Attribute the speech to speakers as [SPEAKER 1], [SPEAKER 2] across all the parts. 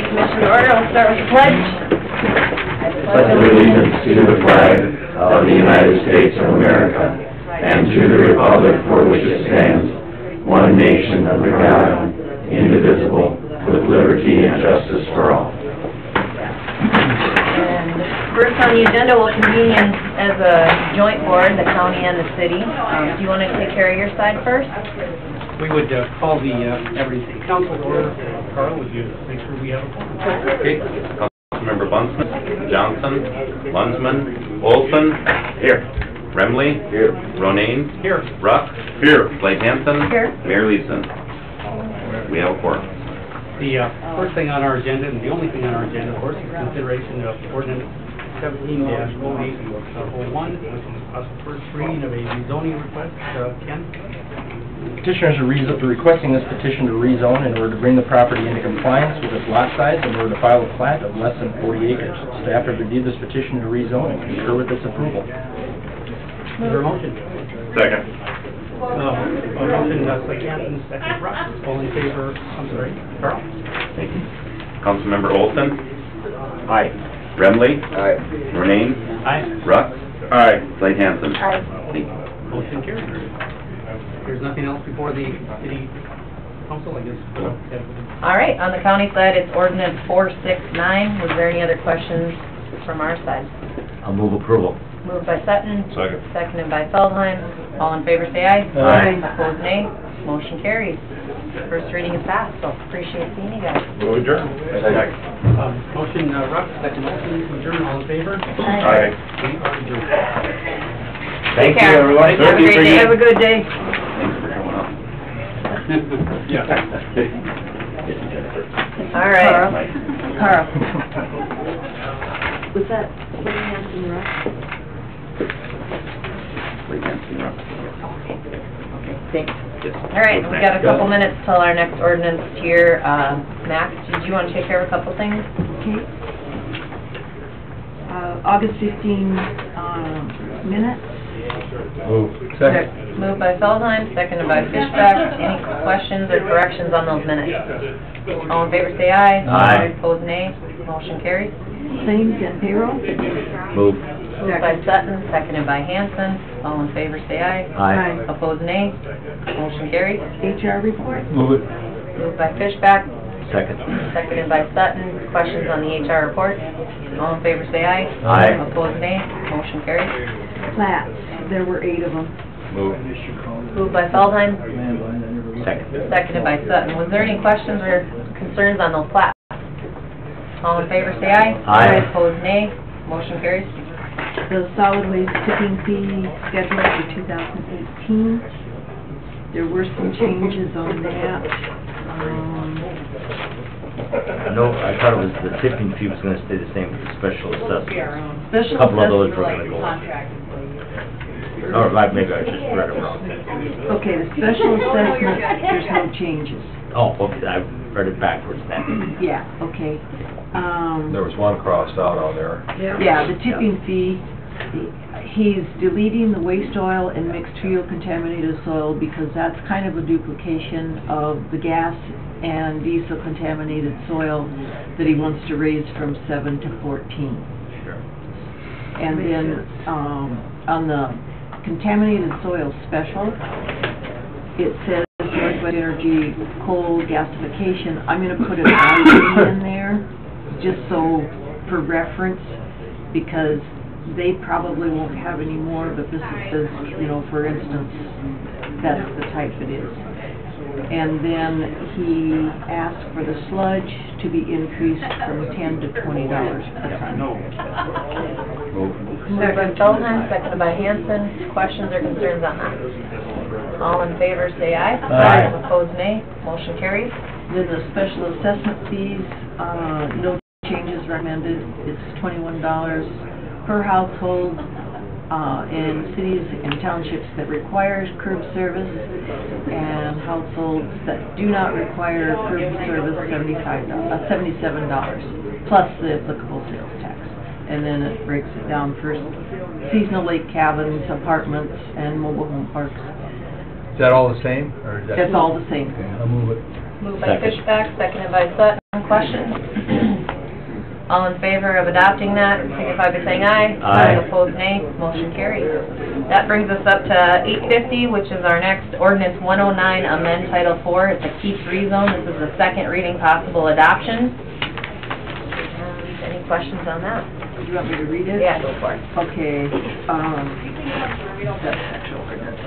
[SPEAKER 1] commission to order. We'll start with the pledge.
[SPEAKER 2] I pledge allegiance to the flag of the United States of America and to the republic for which it stands, one nation under God, indivisible, with liberty and justice for all.
[SPEAKER 1] And first on the agenda, we'll convene as a joint board, the county and the city. Do you want to take care of your side first?
[SPEAKER 3] We would call the Everett City Council to order. Carl, would you make sure we have a quorum?
[SPEAKER 4] Okay. Councilmember Bundsman, Johnson, Lundsman, Olson. Here. Remley. Here. Ronayne.
[SPEAKER 3] Here.
[SPEAKER 4] Ruck. Here. Blake Hansen.
[SPEAKER 1] Here.
[SPEAKER 4] Mayor Leeson. We have a quorum.
[SPEAKER 3] The first thing on our agenda, and the only thing on our agenda, of course, is consideration of ordinance 17-0801, which is the first reading of a rezoning request. Ken?
[SPEAKER 5] Petitioners are requesting this petition to rezone in order to bring the property into compliance with its lot size in order to file a plat of less than 40 acres. Staff have reviewed this petition to rezone and concur with its approval.
[SPEAKER 3] Is there a motion?
[SPEAKER 4] Second.
[SPEAKER 3] A motion, Blake Hansen, second, Ruck. All in favor, I'm sorry, Carl?
[SPEAKER 4] Thank you. Councilmember Olson.
[SPEAKER 2] Aye.
[SPEAKER 4] Remley.
[SPEAKER 2] Aye.
[SPEAKER 4] Ronayne.
[SPEAKER 3] Aye.
[SPEAKER 4] Ruck. Aye. Blake Hansen.
[SPEAKER 1] Aye.
[SPEAKER 4] Thank you.
[SPEAKER 3] Motion carried. There's nothing else before the city council, I guess.
[SPEAKER 1] All right, on the county side, it's ordinance 469. Was there any other questions from our side?
[SPEAKER 2] I'll move approval.
[SPEAKER 1] Moved by Sutton.
[SPEAKER 4] Second.
[SPEAKER 1] Seconded by Feldheim. All in favor say aye.
[SPEAKER 5] Aye.
[SPEAKER 1] Opposed nay. Motion carries. First reading is passed, so appreciate seeing you guys.
[SPEAKER 4] Move adjourn.
[SPEAKER 3] Motion, Ruck, second motion, adjourn, all in favor?
[SPEAKER 4] Aye.
[SPEAKER 3] We are adjourned.
[SPEAKER 2] Thank you,
[SPEAKER 1] Care.
[SPEAKER 2] everyone.
[SPEAKER 1] Have a great day. Have a good day.
[SPEAKER 4] Thanks for coming up.
[SPEAKER 3] Yeah.
[SPEAKER 1] All right.
[SPEAKER 6] Carl. Was that Blake Hansen Ruck?
[SPEAKER 4] Blake Hansen, Ruck.
[SPEAKER 1] Thanks. All right, we got a couple minutes till our next ordinance here. Max, did you want to take care of a couple things?
[SPEAKER 6] Okay. August 15 minutes.
[SPEAKER 5] Move. Second.
[SPEAKER 1] Moved by Feldheim, seconded by Fishback. Any questions or corrections on those minutes? All in favor say aye.
[SPEAKER 5] Aye.
[SPEAKER 1] Opposed nay. Motion carries.
[SPEAKER 6] Claims and payroll.
[SPEAKER 2] Move.
[SPEAKER 1] Moved by Sutton, seconded by Hanson. All in favor say aye.
[SPEAKER 6] Aye.
[SPEAKER 1] Opposed nay. Motion carries.
[SPEAKER 6] HR report.
[SPEAKER 5] Move it.
[SPEAKER 1] Moved by Fishback,
[SPEAKER 2] Second.
[SPEAKER 1] seconded by Sutton. Questions on the HR report? All in favor say aye.
[SPEAKER 2] Aye.
[SPEAKER 1] Opposed nay. Motion carries.
[SPEAKER 6] Plats. There were 8 of them.
[SPEAKER 4] Move.
[SPEAKER 1] Moved by Feldheim,
[SPEAKER 2] Second.
[SPEAKER 1] seconded by Sutton. Was there any questions or concerns on those plats? All in favor say aye.
[SPEAKER 2] Aye.
[SPEAKER 1] Opposed nay. Motion carries.
[SPEAKER 6] The solid waste tipping fee schedule for 2018. There were some changes on that.
[SPEAKER 7] No, I thought it was the tipping fee was gonna stay the same for the special assessment.
[SPEAKER 6] Special
[SPEAKER 7] A couple of those
[SPEAKER 6] assessment.
[SPEAKER 7] were gonna go. Or maybe I just read it wrong.
[SPEAKER 6] Okay, the special assessment, there's no changes.
[SPEAKER 7] Oh, okay, I read it backwards then.
[SPEAKER 6] Yeah, okay.
[SPEAKER 5] There was one crossed out on there.
[SPEAKER 6] Yeah, the tipping fee, he's deleting the waste oil and mixed fuel contaminated soil because that's kind of a duplication of the gas and diesel contaminated soil that he wants to raise from 7 to 14.
[SPEAKER 7] Sure.
[SPEAKER 6] And then, on the contaminated soil special, it says Northwest Energy coal gasification. I'm gonna put an ID in there, just so, for reference, because they probably won't have any more, but this says, you know, for instance, that's the type it is. And then he asked for the sludge to be increased from $10 to $20 per ton.
[SPEAKER 1] Moved by Feldheim, seconded by Hanson. Questions or concerns on that? All in favor say aye.
[SPEAKER 5] Aye.
[SPEAKER 1] Opposed nay. Motion carries.
[SPEAKER 6] Then the special assessment fees, no changes recommended. It's $21 per household in cities and townships that requires curb service, and households that do not require curb service, $77, plus the applicable sales tax. And then it breaks it down for seasonal lake cabins, apartments, and mobile home parks.
[SPEAKER 5] Is that all the same, or is that?
[SPEAKER 6] It's all the same.
[SPEAKER 5] Okay, I'll move it.
[SPEAKER 1] Moved by Fishback, seconded by Sutton. Questions? All in favor of adopting that, signify by saying aye.
[SPEAKER 7] Aye.
[SPEAKER 1] Opposed, nay. Motion carries. That brings us up to 850, which is our next ordinance 109, amend Title 4. It's a Keats rezone. This is the second reading possible adoption. Any questions on that?
[SPEAKER 6] Do you want me to read it?
[SPEAKER 1] Yeah, go for it.
[SPEAKER 6] Okay, sexual ordinance.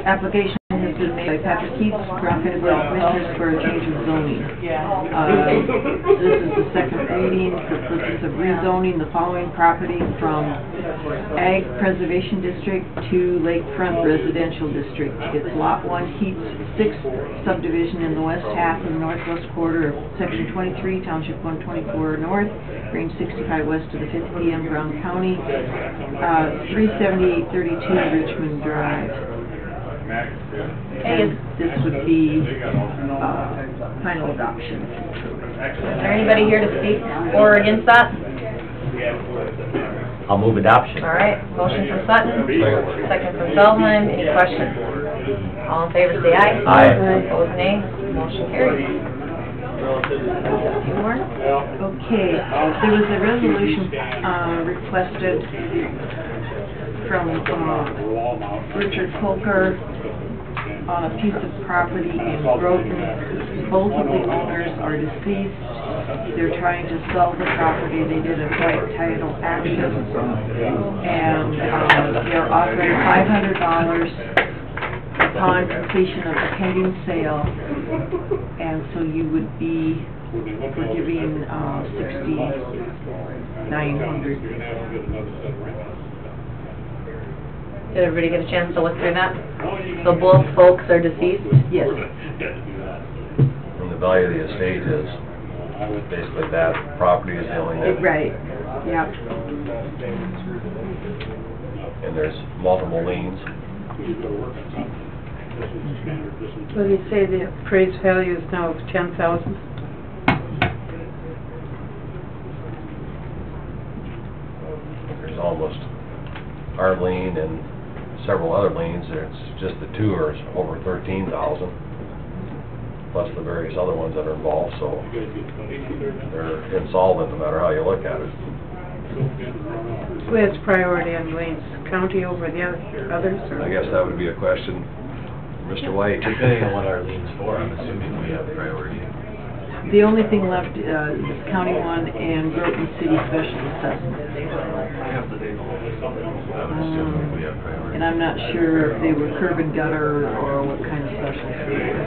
[SPEAKER 6] Application has been made by Patrick Keats, Grand County Board of Commissioners for a change of zoning. This is the second reading for purpose of rezoning the following property from Ag Preservation District to Lakefront Residential District. It's Lot 1, Keats 6th subdivision in the west half of the northwest quarter of Section 23, Township 124 North, Range 65 west of the 5th PM, Brown County, 37832 Richmond Drive. And this would be final adoption.
[SPEAKER 1] Is there anybody here to speak for or against that?
[SPEAKER 7] I'll move adoption.
[SPEAKER 1] All right, motion from Sutton, second from Feldheim. Any questions? All in favor, say aye.
[SPEAKER 7] Aye.
[SPEAKER 1] Opposed, nay. Motion carries.
[SPEAKER 6] Okay, there was a resolution requested from Richard Polker on a piece of property in Groton. Both of the owners are deceased. They're trying to sell the property. They did a quiet title action, and they're offering $500 upon completion of the pending sale, and so you would be forgiving $6,900.
[SPEAKER 1] Did everybody get a chance to look through that? So both folks are deceased?
[SPEAKER 6] Yes.
[SPEAKER 8] And the value of the estate is basically that property is the only net.
[SPEAKER 6] Right, yeah.
[SPEAKER 8] And there's multiple liens.
[SPEAKER 9] Well, you say the appraised value is now $10,000?
[SPEAKER 8] There's almost our lien and several other liens. It's just the two are over $13,000, plus the various other ones that are involved, so they're insolvent no matter how you look at it.
[SPEAKER 9] Who has priority on liens, county over the others? Or?
[SPEAKER 8] I guess that would be a question, Mr. White.
[SPEAKER 7] Depending on what our lien's for, I'm assuming we have priority.
[SPEAKER 6] The only thing left is County 1 and Groton City Special Assessment.
[SPEAKER 7] I'm assuming we have priority.
[SPEAKER 6] And I'm not sure if they were curb and gutter or what kind of specials they were.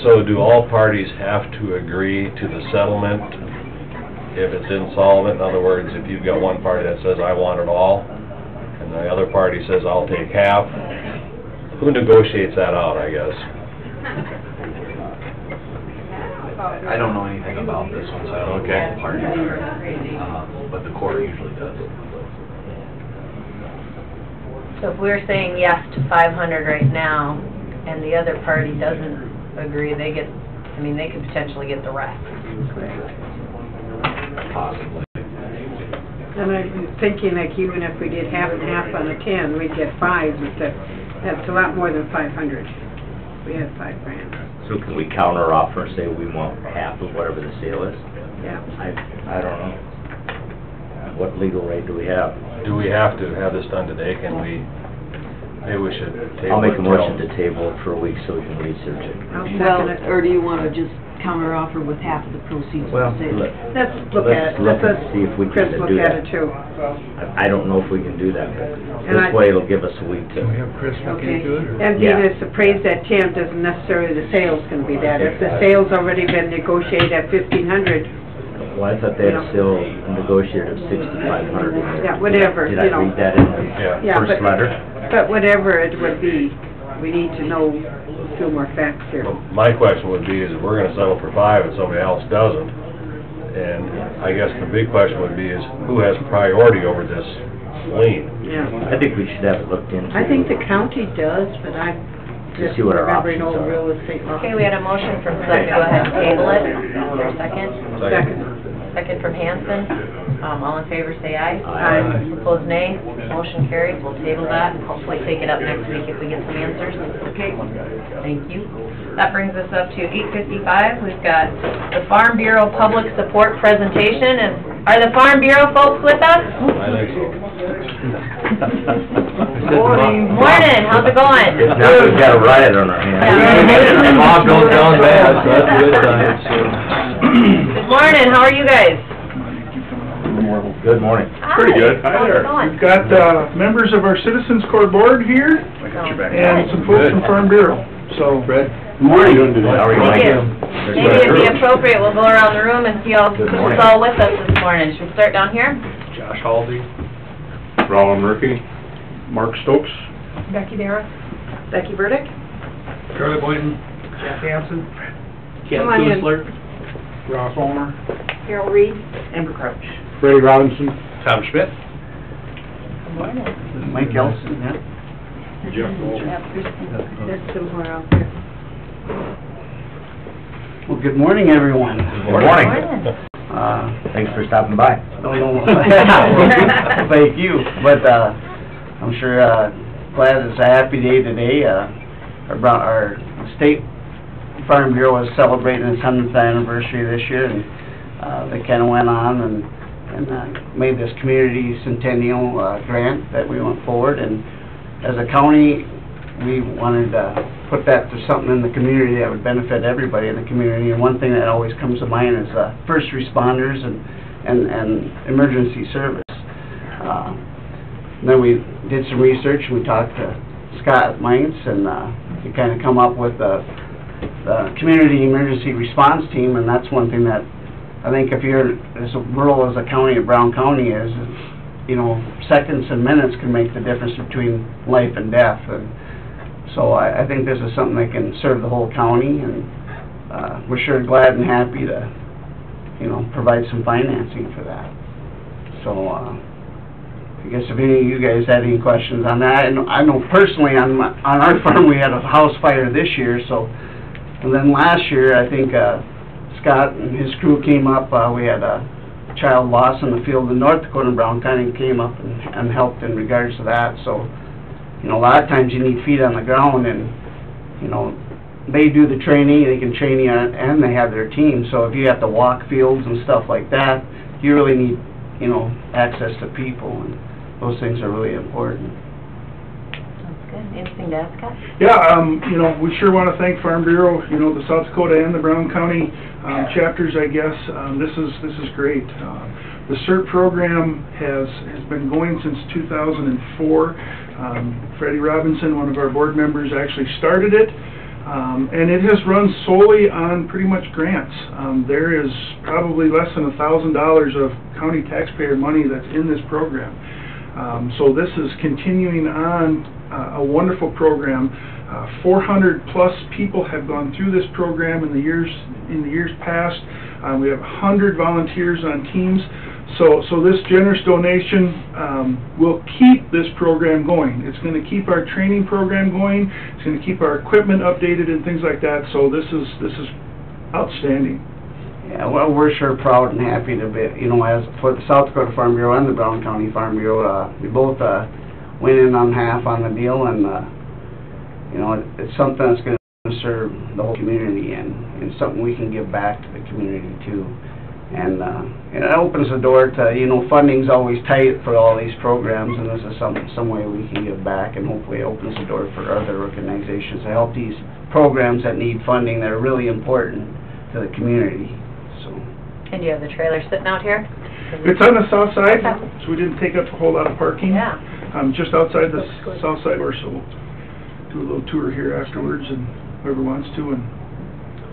[SPEAKER 8] So do all parties have to agree to the settlement if it's insolvent? In other words, if you've got one party that says, I want it all, and the other party says, I'll take half, who negotiates that out, I guess?
[SPEAKER 7] I don't know anything about this one, so I don't know the parties are, but the court usually does.
[SPEAKER 1] So if we're saying yes to 500 right now, and the other party doesn't agree, they get, I mean, they could potentially get the rest.
[SPEAKER 7] Possibly.
[SPEAKER 9] And I'm thinking like even if we did half and half on a 10, we'd get 5, but that's a lot more than 500. We had $5,000.
[SPEAKER 7] So can we counter offer and say we want half of whatever the sale is?
[SPEAKER 9] Yeah.
[SPEAKER 7] I don't know. What legal right do we have?
[SPEAKER 8] Do we have to have this done today? Can we, maybe we should table it.
[SPEAKER 7] I'll make a
[SPEAKER 8] till-
[SPEAKER 7] motion to table it for a week so we can research it.
[SPEAKER 9] I'll
[SPEAKER 6] Well,
[SPEAKER 9] second it.
[SPEAKER 6] or do you want to just counter offer with half of the proceeds of
[SPEAKER 7] Well,
[SPEAKER 6] the sale?
[SPEAKER 9] Let's look at it.
[SPEAKER 7] let's look
[SPEAKER 9] Let's
[SPEAKER 7] and see if we
[SPEAKER 9] Chris
[SPEAKER 7] can
[SPEAKER 9] look
[SPEAKER 7] do
[SPEAKER 9] at
[SPEAKER 7] that.
[SPEAKER 9] it too.
[SPEAKER 7] I don't know if we can do that, but
[SPEAKER 9] And
[SPEAKER 7] this way it'll give us a week to...
[SPEAKER 6] Okay.
[SPEAKER 9] And being it's appraised at 10 doesn't necessarily the sale's going to be that. If the sale's already been negotiated at 1,500,
[SPEAKER 7] Well, I thought they had still negotiated of 6,500.
[SPEAKER 9] yeah, whatever,
[SPEAKER 7] Did
[SPEAKER 9] you
[SPEAKER 7] I
[SPEAKER 9] know.
[SPEAKER 7] read that in the
[SPEAKER 9] Yeah,
[SPEAKER 7] first letter?
[SPEAKER 9] But whatever it would be, we need to know a few more facts here.
[SPEAKER 8] Well, my question would be is if we're gonna settle for 5 and somebody else doesn't, and I guess the big question would be is who has priority over this lien?
[SPEAKER 9] Yeah.
[SPEAKER 7] I think we should have it looked into.
[SPEAKER 9] I think the county does, but I'm just
[SPEAKER 7] see what our
[SPEAKER 9] remembering
[SPEAKER 7] options
[SPEAKER 9] old
[SPEAKER 7] are.
[SPEAKER 9] real estate law.
[SPEAKER 1] Okay, we had a motion from Sutton, go ahead and table it. Is there a second?
[SPEAKER 9] Second.
[SPEAKER 1] Second from Hanson. All in favor, say aye.
[SPEAKER 9] Aye.
[SPEAKER 1] Opposed, nay. Motion carries. We'll table that and hopefully take it up next week if we get some answers.
[SPEAKER 9] Okay.
[SPEAKER 1] Thank you. That brings us up to 8:55. We've got the Farm Bureau Public Support Presentation, and are the Farm Bureau folks with us?
[SPEAKER 8] I think so.
[SPEAKER 1] Morning, how's it going?
[SPEAKER 2] Now we've got a riot on our hands.
[SPEAKER 1] Yeah.
[SPEAKER 8] Mom don't sound bad, so that's a good sign, so.
[SPEAKER 1] Good morning, how are you guys?
[SPEAKER 2] Good morning.
[SPEAKER 4] Pretty good. Hi
[SPEAKER 1] How's
[SPEAKER 4] there.
[SPEAKER 1] it going?
[SPEAKER 10] We've got members of our Citizens Court Board here,
[SPEAKER 4] I got your back.
[SPEAKER 10] and some folks from Farm Bureau. So,
[SPEAKER 4] Fred?
[SPEAKER 10] good morning.
[SPEAKER 4] How are you?
[SPEAKER 1] Thank you. Maybe it'd be appropriate, we'll go around the room and see who's all with us this morning. Should we start down here?
[SPEAKER 4] Josh Halsey. Roland Murphy. Mark Stokes.
[SPEAKER 9] Becky Dara. Becky Burdick.
[SPEAKER 3] Charlie Boynton, Jeff Hansen, Ken
[SPEAKER 9] Come on in.
[SPEAKER 3] Kusler,
[SPEAKER 10] Ross Ulmer.
[SPEAKER 9] Carol Reed.
[SPEAKER 3] Amber Crouch.
[SPEAKER 10] Freddie Robinson.
[SPEAKER 4] Tom Schmidt.
[SPEAKER 1] Good morning.
[SPEAKER 10] Mike Ellison, yeah.
[SPEAKER 4] Jeff Wolf.
[SPEAKER 9] That's somewhere out there.
[SPEAKER 10] Well, good morning, everyone.
[SPEAKER 2] Good morning. Thanks for stopping by.
[SPEAKER 10] No. Thank you, but I'm sure glad it's a happy day today. Our state Farm Bureau is celebrating its 100th anniversary this year, and they kind of went on and made this community centennial grant that we went forward, and as a county we wanted to put that to something in the community that would benefit everybody in the community. And one thing that always comes to mind is first responders and emergency service. Then we did some research and we talked to Scott Mainz, and we kind of come up with the community emergency response team. And that's one thing that I think if you're as rural as a county of Brown County is, you know, seconds and minutes can make the difference between life and death. And so I think this is something that can serve the whole county, and we're sure glad and happy to, you know, provide some financing for that. So I guess if any of you guys had any questions on that, and I know personally on our farm we had a house fire this year, so, and then last year I think Scott and his crew came up, we had a child lost in the field in North Dakota, and Brown County came up and helped in regards to that. So, you know, a lot of times you need feet on the ground, and, you know, they do the training, they can train you, and they have their team. So if you have to walk fields and stuff like that, you really need, you know, access to people, and those things are really important.
[SPEAKER 1] Sounds good. Anything to ask, Scott?
[SPEAKER 10] Yeah, you know, we sure want to thank Farm Bureau, you know, the South Dakota and the Brown County chapters, I guess. This is great. The CERT program has been going since 2004. Freddie Robinson, one of our board members, actually started it, and it has run solely on pretty much grants. There is probably less than $1,000 of county taxpayer money that's in this program. So this is continuing on a wonderful program. 400 plus people have gone through this program in the years past. We have 100 volunteers on teams. So this generous donation will keep this program going. It's going to keep our training program going. It's going to keep our equipment updated and things like that. So this is outstanding.
[SPEAKER 11] Yeah, well, we're sure proud and happy to be, you know, as for the South Dakota Farm Bureau and the Brown County Farm Bureau, we both went in on half on the deal, and you know, it's something that's going to serve the whole community, and something we can give back to the community too. And it opens the door to, you know, funding's always tight for all these programs, and this is some way we can give back, and hopefully it opens the door for other organizations to help these programs that need funding that are really important to the community. So.
[SPEAKER 1] And you have the trailer sitting out here?
[SPEAKER 10] It's on the south side, so we didn't take up a whole lot of parking.
[SPEAKER 1] Yeah.
[SPEAKER 10] Just outside the south side door, so we'll do a little tour here afterwards, and whoever wants to. And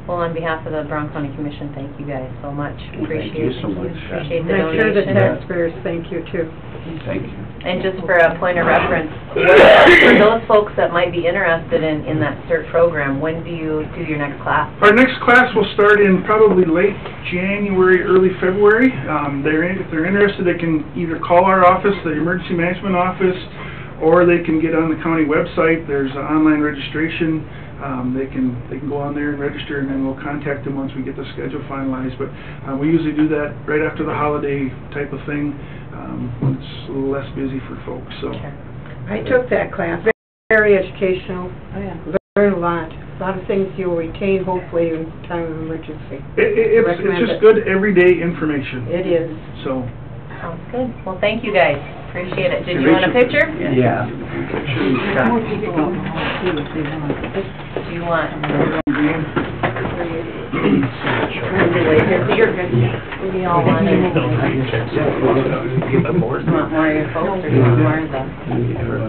[SPEAKER 1] well, on behalf of the Brown County Commission, thank you guys so much.
[SPEAKER 11] Thank you so much.
[SPEAKER 1] Appreciate the
[SPEAKER 9] I'm sure the
[SPEAKER 1] donation.
[SPEAKER 9] taxpayers thank you too.
[SPEAKER 11] Thank you.
[SPEAKER 1] And just for a point of reference, for those folks that might be interested in that CERT program, when do you do your next class?
[SPEAKER 10] our next class will start in probably late January, early February. If they're interested, they can either call our office, the Emergency Management Office, or they can get on the county website. There's an online registration
[SPEAKER 12] they can go on there and register, and then we'll contact them once we get the schedule finalized. But we usually do that right after the holiday type of thing, when it's a little less busy for folks, so.
[SPEAKER 9] I took that class, very educational.
[SPEAKER 6] Oh, yeah.
[SPEAKER 9] Learned a lot of things you'll retain hopefully in time of emergency.
[SPEAKER 12] It's just good everyday information.
[SPEAKER 9] It is.
[SPEAKER 12] So.
[SPEAKER 1] Sounds good. Well, thank you guys. Appreciate it. Did you want a picture?
[SPEAKER 10] Yeah.
[SPEAKER 6] More people out in the hall too if they want.
[SPEAKER 1] Do you want?
[SPEAKER 6] You're good.
[SPEAKER 1] We all want it. Want more of your folks, or do you want more of the?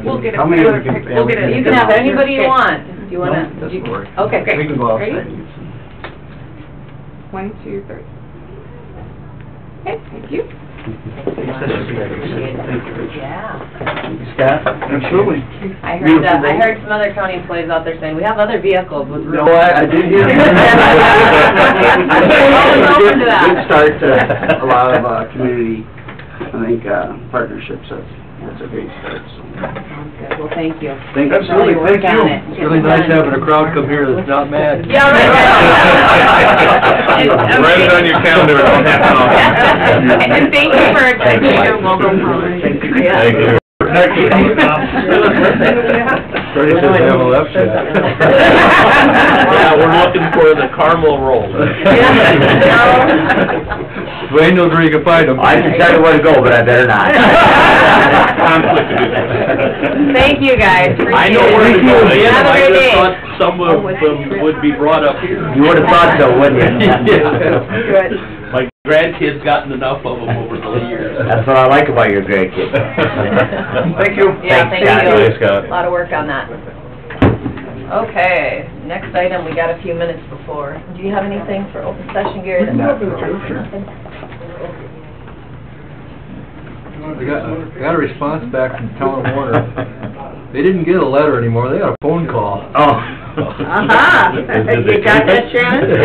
[SPEAKER 6] We'll get it.
[SPEAKER 10] How many we can-
[SPEAKER 1] We'll get it. You can have anybody you want. Do you wanna?
[SPEAKER 10] No, doesn't work.
[SPEAKER 1] Okay, great.
[SPEAKER 10] We can go outside.
[SPEAKER 1] Ready?
[SPEAKER 9] 1, 2, 3. Okay, thank you.
[SPEAKER 1] Yeah.
[SPEAKER 10] Scott?
[SPEAKER 12] Absolutely.
[SPEAKER 1] I heard some other county employees out there saying, we have other vehicles with room.
[SPEAKER 10] No, I did hear that.
[SPEAKER 1] Open to that.
[SPEAKER 10] Good start to a lot of, community, I think, partnerships, that's a great start, so.
[SPEAKER 1] Sounds good. Well, thank you.
[SPEAKER 10] Thank you.
[SPEAKER 1] Absolutely, thank you.
[SPEAKER 5] It's really nice having a crowd come here that's not mad.
[SPEAKER 1] Yeah, right.
[SPEAKER 4] Write it on your calendar, don't have to.
[SPEAKER 1] And thank you for accepting your local college.
[SPEAKER 4] Thank you.
[SPEAKER 8] Yeah, we're looking for the caramel rolls.
[SPEAKER 5] Dwayne knows where you can find them.
[SPEAKER 2] I can tell you where to go, but I better not.
[SPEAKER 4] Conflict of interest.
[SPEAKER 1] Thank you, guys.
[SPEAKER 8] I know where to go.
[SPEAKER 1] Appreciate it. Have a
[SPEAKER 8] I
[SPEAKER 1] great
[SPEAKER 8] just
[SPEAKER 1] day.
[SPEAKER 8] thought some of them would be brought up here.
[SPEAKER 2] You would have thought so, wouldn't you?
[SPEAKER 1] Good.
[SPEAKER 8] My grandkids gotten enough of them over the years.
[SPEAKER 2] That's what I like about your grandkids.
[SPEAKER 10] Thank you.
[SPEAKER 1] Yeah, thank
[SPEAKER 2] Scott.
[SPEAKER 1] you.
[SPEAKER 4] Thanks, Scott.
[SPEAKER 1] A lot of work on that. Okay, next item, we got a few minutes before. Do you have anything for open session, Gary?
[SPEAKER 5] I got a response back from Town of Warner. They didn't get a letter anymore, they got a phone call.
[SPEAKER 2] Oh.
[SPEAKER 9] Aha! You got that, Shannon?
[SPEAKER 4] Is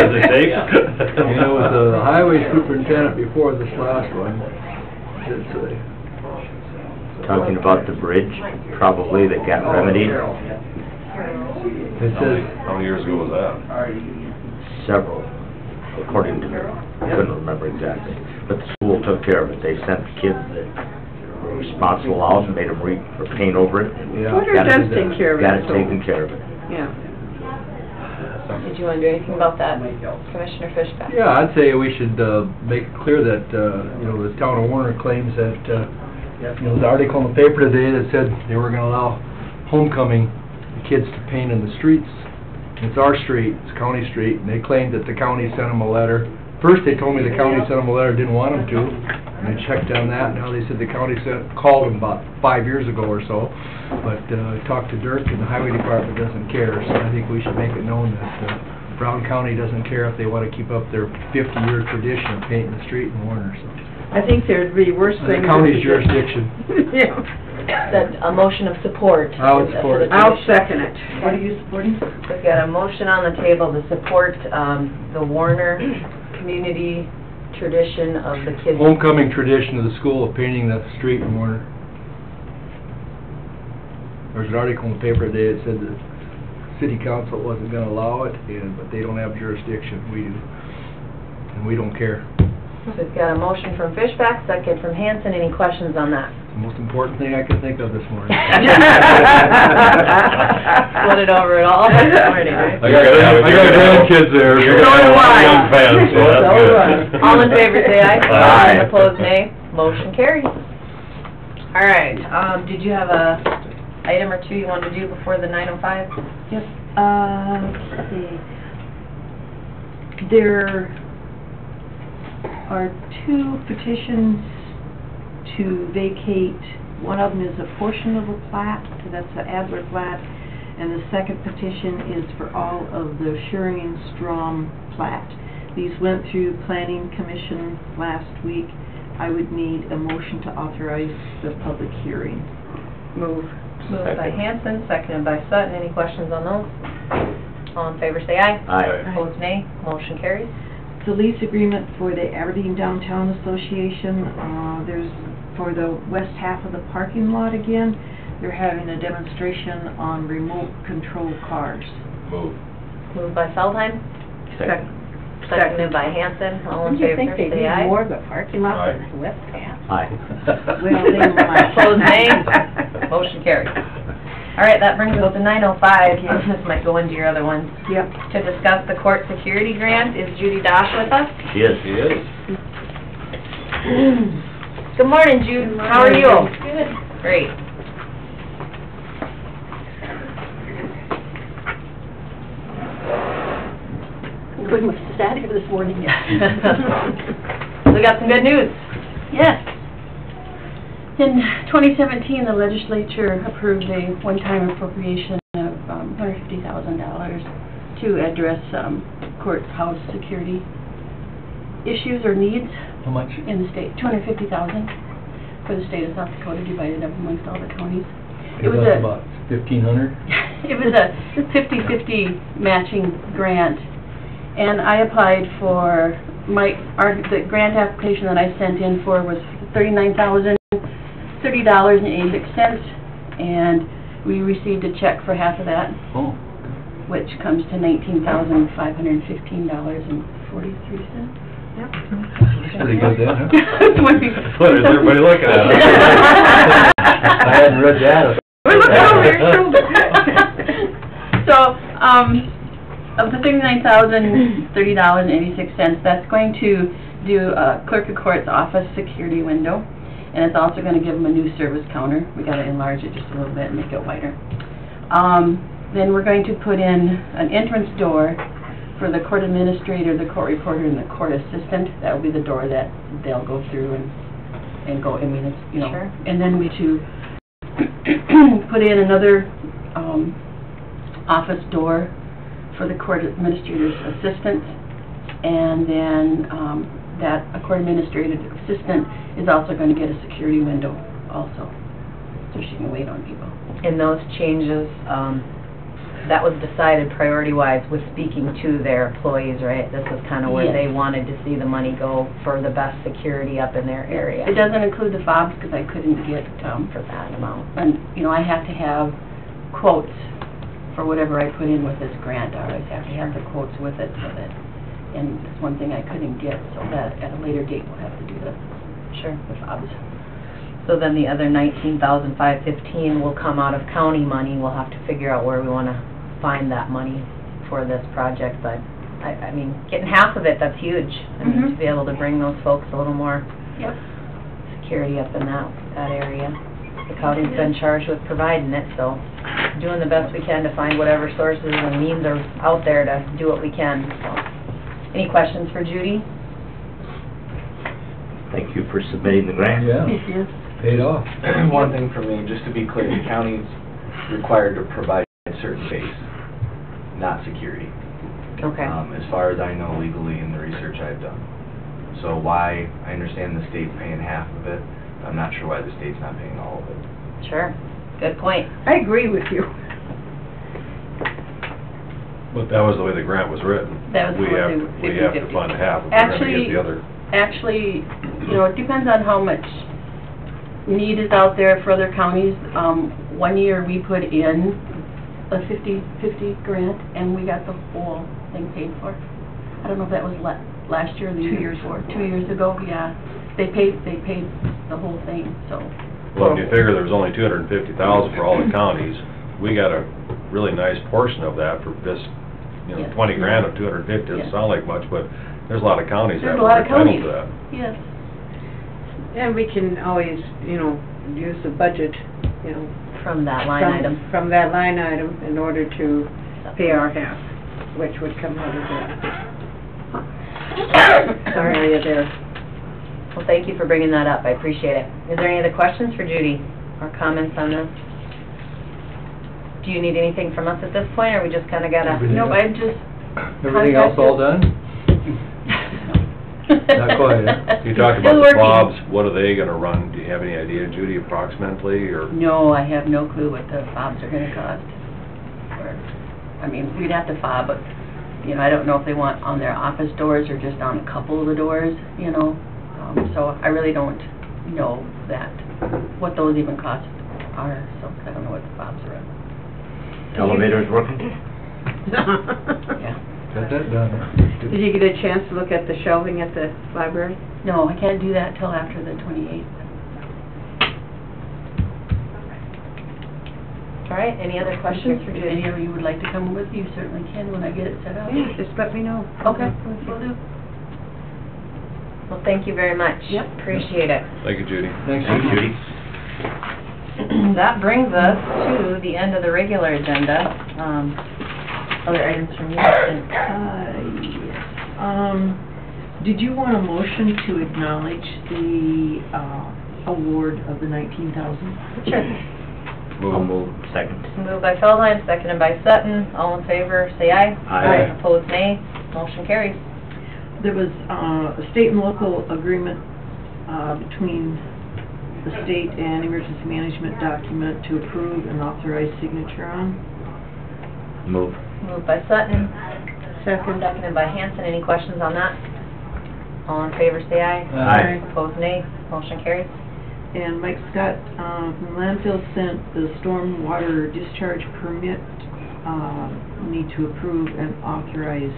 [SPEAKER 4] it safe?
[SPEAKER 5] And it was the highway superintendent before this last one.
[SPEAKER 2] Talking about the bridge, probably, that got remedied
[SPEAKER 5] It says,
[SPEAKER 8] How many years ago was that?
[SPEAKER 2] several, according to her. I couldn't remember exactly. But the school took care of it. They sent the kids that were responsible out and made them paint over it.
[SPEAKER 5] yeah.
[SPEAKER 9] Porter does take care of it.
[SPEAKER 2] Got it
[SPEAKER 9] so-
[SPEAKER 2] taken care of it.
[SPEAKER 9] Yeah.
[SPEAKER 1] Did you want to do anything about that, Commissioner Fishback?
[SPEAKER 5] Yeah, I'd say we should, make it clear that, the Town of Warner claims that, the article in the paper today that said they were gonna allow homecoming kids to paint in the streets. It's our street, it's County Street, and they claimed that the county sent them a letter. First, they told me the county sent them a letter, didn't want them to, and I checked on that. Now they said the county called them about 5 years ago or so, but I talked to Dirk, and the highway department doesn't care, so I think we should make it known that Brown County doesn't care if they want to keep up their 50-year tradition of painting the street in Warner, so.
[SPEAKER 9] I think there'd be worse
[SPEAKER 5] The
[SPEAKER 9] things.
[SPEAKER 5] county's jurisdiction.
[SPEAKER 9] Yeah.
[SPEAKER 1] That's a motion of support.
[SPEAKER 5] I would support it.
[SPEAKER 9] I'll second it.
[SPEAKER 6] What are you supporting?
[SPEAKER 1] We've got a motion on the table to support, the Warner community tradition of the kids.
[SPEAKER 5] Homecoming tradition of the school of painting the street in Warner. There's an article in the paper today that said the city council wasn't gonna allow it, but they don't have jurisdiction, we do. And we don't care.
[SPEAKER 1] So we've got a motion from Fishback, second from Hanson. Any questions on that?
[SPEAKER 5] The most important thing I could think of this morning.
[SPEAKER 1] Split it over it all this morning, right?
[SPEAKER 5] I got grandkids there.
[SPEAKER 4] You're gonna have a lot of young fans, so that's good.
[SPEAKER 1] All in favor, say aye.
[SPEAKER 2] Aye.
[SPEAKER 1] Opposed, nay. Motion carries. All right, did you have a item or two you wanted to do before the 9:05?
[SPEAKER 6] Yes, let's see. There are 2 petitions to vacate. One of them is a portion of a plat, that's the Adler plat, and the second petition is for all of the Schering-Strom plat. These went through Planning Commission last week. I would need a motion to authorize the public hearing.
[SPEAKER 1] Moved by Hanson, seconded by Sutton. Any questions on those? All in favor, say aye.
[SPEAKER 2] Aye.
[SPEAKER 1] Opposed, nay. Motion carries.
[SPEAKER 6] The lease agreement for the Aberdeen Downtown Association, there's for the west half of the parking lot again. They're having a demonstration on remote control cars.
[SPEAKER 8] Move.
[SPEAKER 1] Moved by Feldheim,
[SPEAKER 9] Second.
[SPEAKER 1] seconded by Hanson. All in
[SPEAKER 9] Don't you
[SPEAKER 1] favor,
[SPEAKER 9] think they
[SPEAKER 1] say
[SPEAKER 9] need
[SPEAKER 1] aye.
[SPEAKER 9] more of a parking lot
[SPEAKER 8] Aye.
[SPEAKER 9] than West Half?
[SPEAKER 8] Aye.
[SPEAKER 6] Well, they might.
[SPEAKER 1] Opposed, nay. Motion carried. All right, that brings us to 9:05. This might go into your other ones.
[SPEAKER 9] Yep.
[SPEAKER 1] To discuss the court security grant, is Judy Dosh with us?
[SPEAKER 4] Yes.
[SPEAKER 8] He is.
[SPEAKER 1] Good morning, Jude. How are you? Good. Great.
[SPEAKER 13] We must have sat here this morning.
[SPEAKER 1] We got some good news.
[SPEAKER 13] Yes. In 2017, the legislature approved a one-time appropriation of $150,000 to address courthouse security issues or needs.
[SPEAKER 5] How much?
[SPEAKER 13] In the state, $250,000 for the state of South Dakota, divided up amongst all the counties. It was
[SPEAKER 5] about 1,500?
[SPEAKER 13] It was a 50-50 matching grant, and I applied for the grant application that I sent in for was $39,030.86, and we received a check for half of that, which comes to $19,515.43.
[SPEAKER 9] Yep.
[SPEAKER 5] That's pretty good then, huh?
[SPEAKER 4] What is everybody looking at?
[SPEAKER 5] I hadn't read that.
[SPEAKER 13] We're looking over your shoulder. So, of the $39,030.86, that's going to do clerk of court's office security window, and it's also going to give them a new service counter. We got to enlarge it just a little bit and make it wider. Then we're going to put in an entrance door for the court administrator, the court reporter, and the court assistant. That will be the door that they'll go through and go. I mean, it's, you know.
[SPEAKER 1] Sure.
[SPEAKER 13] And then we to put in another office door for the court administrator's assistant, and then that a court administrative assistant is also going to get a security window also, so she can wait on people.
[SPEAKER 1] And those changes, that was decided priority-wise with speaking to their employees, right? This is kind of where
[SPEAKER 13] Yes.
[SPEAKER 1] they wanted to see the money go for the best security up in their area.
[SPEAKER 13] It doesn't include the fobs because I couldn't get
[SPEAKER 1] For that amount.
[SPEAKER 13] and you know, I have to have quotes for whatever I put in with this grant. I always have to have the quotes with it, so that, and it's one thing I couldn't get, so that at a later date we'll have to do the fobs.
[SPEAKER 1] So then the other $19,515 will come out of county money. We'll have to figure out where we want to find that money for this project, but I mean, getting half of it, that's huge. I mean, to be able to bring those folks a little more security up in that area. The county's been charged with providing it, so doing the best we can to find whatever sources and means are out there to do what we can. So, any questions for Judy?
[SPEAKER 2] Thank you for submitting the grant.
[SPEAKER 5] Yeah,
[SPEAKER 13] Yes.
[SPEAKER 5] paid off.
[SPEAKER 14] One thing for me, just to be clear, the county's required to provide certain base, not security.
[SPEAKER 1] Okay.
[SPEAKER 14] As far as I know legally in the research I've done. So why, I understand the state's paying half of it, I'm not sure why the state's not paying all of it.
[SPEAKER 1] Sure. Good point.
[SPEAKER 9] I agree with you.
[SPEAKER 8] But that was the way the grant was written.
[SPEAKER 13] That was
[SPEAKER 8] We
[SPEAKER 13] the way
[SPEAKER 8] have,
[SPEAKER 13] they-
[SPEAKER 8] we have to
[SPEAKER 13] 50-50.
[SPEAKER 8] fund half if we're gonna get the other.
[SPEAKER 13] Actually, you know, it depends on how much need is out there for other counties. 1 year we put in a 50-50 grant, and we got the whole thing paid for. I don't know if that was last year or the year before. 2 years ago, yeah. They paid the whole thing, so.
[SPEAKER 8] Well, if you figure there's only $250,000 for all the counties, we got a really nice portion of that for this, you know,
[SPEAKER 13] Yes.
[SPEAKER 8] 20 grand of 250 doesn't
[SPEAKER 13] Yes.
[SPEAKER 8] sound like much, but there's a lot of counties that
[SPEAKER 13] There's a
[SPEAKER 8] are
[SPEAKER 13] lot of
[SPEAKER 8] entitled
[SPEAKER 13] counties.
[SPEAKER 8] to that.
[SPEAKER 13] Yes.
[SPEAKER 9] And we can always, you know, use the budget, you know,
[SPEAKER 1] From that line item.
[SPEAKER 9] from that line item in order to pay our half, which would come out of the area there.
[SPEAKER 1] Well, thank you for bringing that up. I appreciate it. Is there any other questions for Judy or comments on this? Do you need anything from us at this point, or we just kind of got to...
[SPEAKER 13] Nope, I'm just...
[SPEAKER 5] Everything else all done? Not quite, huh?
[SPEAKER 8] You talked
[SPEAKER 13] Still
[SPEAKER 8] about the
[SPEAKER 13] working.
[SPEAKER 8] fobs, what are they gonna run? Do you have any idea, Judy, approximately, or?
[SPEAKER 13] No, I have no clue what the fobs are gonna cost. I mean, we'd have to fob, but, you know, I don't know if they want on their office doors or just on a couple of the doors, you know? So I really don't know what those even cost. are, so I don't know what the fobs are at.
[SPEAKER 2] Elevator's working?
[SPEAKER 13] Yeah.
[SPEAKER 4] Got that done.
[SPEAKER 9] Did you get a chance to look at the shelving at the library?
[SPEAKER 13] No, I can't do that till after the 28th.
[SPEAKER 1] All right, any other questions for
[SPEAKER 13] If
[SPEAKER 1] Judy?
[SPEAKER 13] any of you would like to come with, you certainly can when I get it set up.
[SPEAKER 9] Yeah, just let me know.
[SPEAKER 13] Okay, will do.
[SPEAKER 1] Well, thank you very much.
[SPEAKER 13] Yep.
[SPEAKER 1] Appreciate it.
[SPEAKER 4] Thank you, Judy.
[SPEAKER 2] Thanks, Judy.
[SPEAKER 1] That brings us to the end of the regular agenda. Other items from you?
[SPEAKER 6] Yes. Did you want a motion to acknowledge the, award of the 19,000?
[SPEAKER 1] Sure.
[SPEAKER 2] Move. Second.
[SPEAKER 1] Moved by Feldheim, seconded by Sutton. All in favor, say aye.
[SPEAKER 2] Aye.
[SPEAKER 1] Opposed, nay. Motion carries.
[SPEAKER 6] There was, a state and local agreement, between the state and emergency management document to approve and authorize signature on.
[SPEAKER 2] Move.
[SPEAKER 1] Moved by Sutton. Seconded by Hanson. Any questions on that? All in favor, say aye.
[SPEAKER 2] Aye.
[SPEAKER 1] Opposed, nay. Motion carries.
[SPEAKER 6] And Mike Scott, from landfill sent the stormwater discharge permit, need to approve and authorize,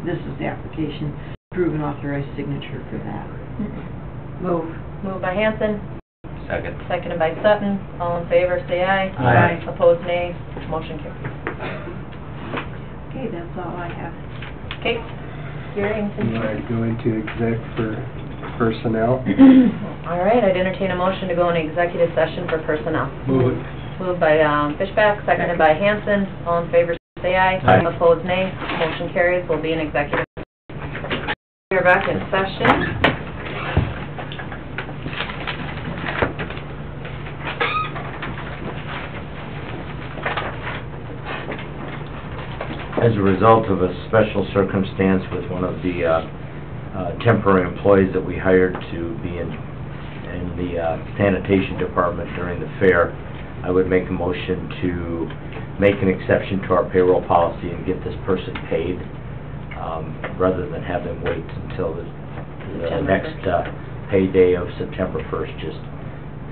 [SPEAKER 6] this is the application, approve and authorize signature for that.
[SPEAKER 1] Moved by Hanson.
[SPEAKER 2] Second.
[SPEAKER 1] Seconded by Sutton. All in favor, say aye.
[SPEAKER 2] Aye.
[SPEAKER 1] Opposed, nay. Motion carries.
[SPEAKER 6] Okay, that's all I have.
[SPEAKER 1] Okay. Gary, anything?
[SPEAKER 11] Go into exec for personnel.
[SPEAKER 1] All right, I'd entertain a motion to go into executive session for personnel.
[SPEAKER 4] Move it.
[SPEAKER 1] Moved by Fishback, seconded by Hanson. All in favor, say aye.
[SPEAKER 2] Aye.
[SPEAKER 1] Opposed, nay. Motion carries. We'll be in executive. We're back in session.
[SPEAKER 2] As a result of a special circumstance with one of the temporary employees that we hired to be in the sanitation department during the fair, I would make a motion to make an exception to our payroll policy and get this person paid, rather than have them wait until the next payday of September 1st. Just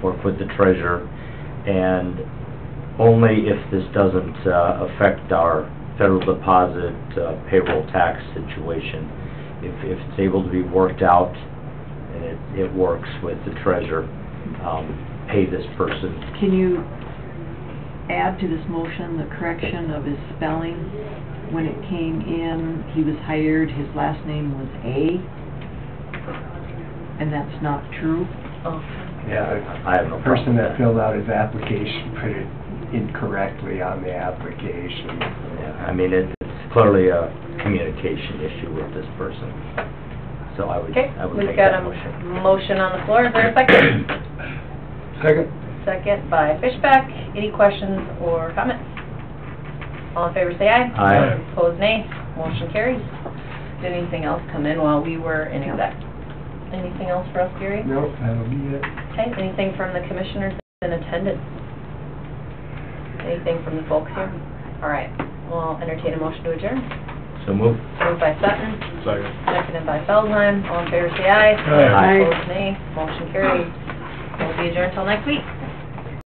[SPEAKER 2] work with the treasurer, and only if this doesn't affect our federal deposit payroll tax situation. If it's able to be worked out and it works with the treasurer, pay this person.
[SPEAKER 6] Can you add to this motion the correction of his spelling? When it came in, he was hired, his last name was A, and that's not true?
[SPEAKER 1] Oh.
[SPEAKER 11] Yeah,
[SPEAKER 2] I have no
[SPEAKER 11] the person
[SPEAKER 2] problem with
[SPEAKER 11] that filled out his application put it incorrectly on the application.
[SPEAKER 2] Yeah, I mean, it's clearly a communication issue with this person. So I would
[SPEAKER 1] Okay,
[SPEAKER 2] make
[SPEAKER 1] we've got
[SPEAKER 2] that
[SPEAKER 1] a
[SPEAKER 2] motion.
[SPEAKER 1] motion on the floor. Is there a second?
[SPEAKER 11] Second.
[SPEAKER 1] Second by Fishback. Any questions or comments? All in favor, say aye.
[SPEAKER 2] Aye.
[SPEAKER 1] Opposed, nay. Motion carries. Did anything else come in while we were in exec? Anything else for us, Gary?
[SPEAKER 11] Nope, that'll be it.
[SPEAKER 1] Okay, anything from the commissioners in attendance? Anything from the folks here? All right, well, I'll entertain a motion to adjourn.
[SPEAKER 2] So move.
[SPEAKER 1] Moved by Sutton,
[SPEAKER 4] Second.
[SPEAKER 1] seconded by Feldheim. All in favor, say aye.
[SPEAKER 2] Aye.
[SPEAKER 1] Opposed, nay. Motion carries. We'll be adjourned until next week.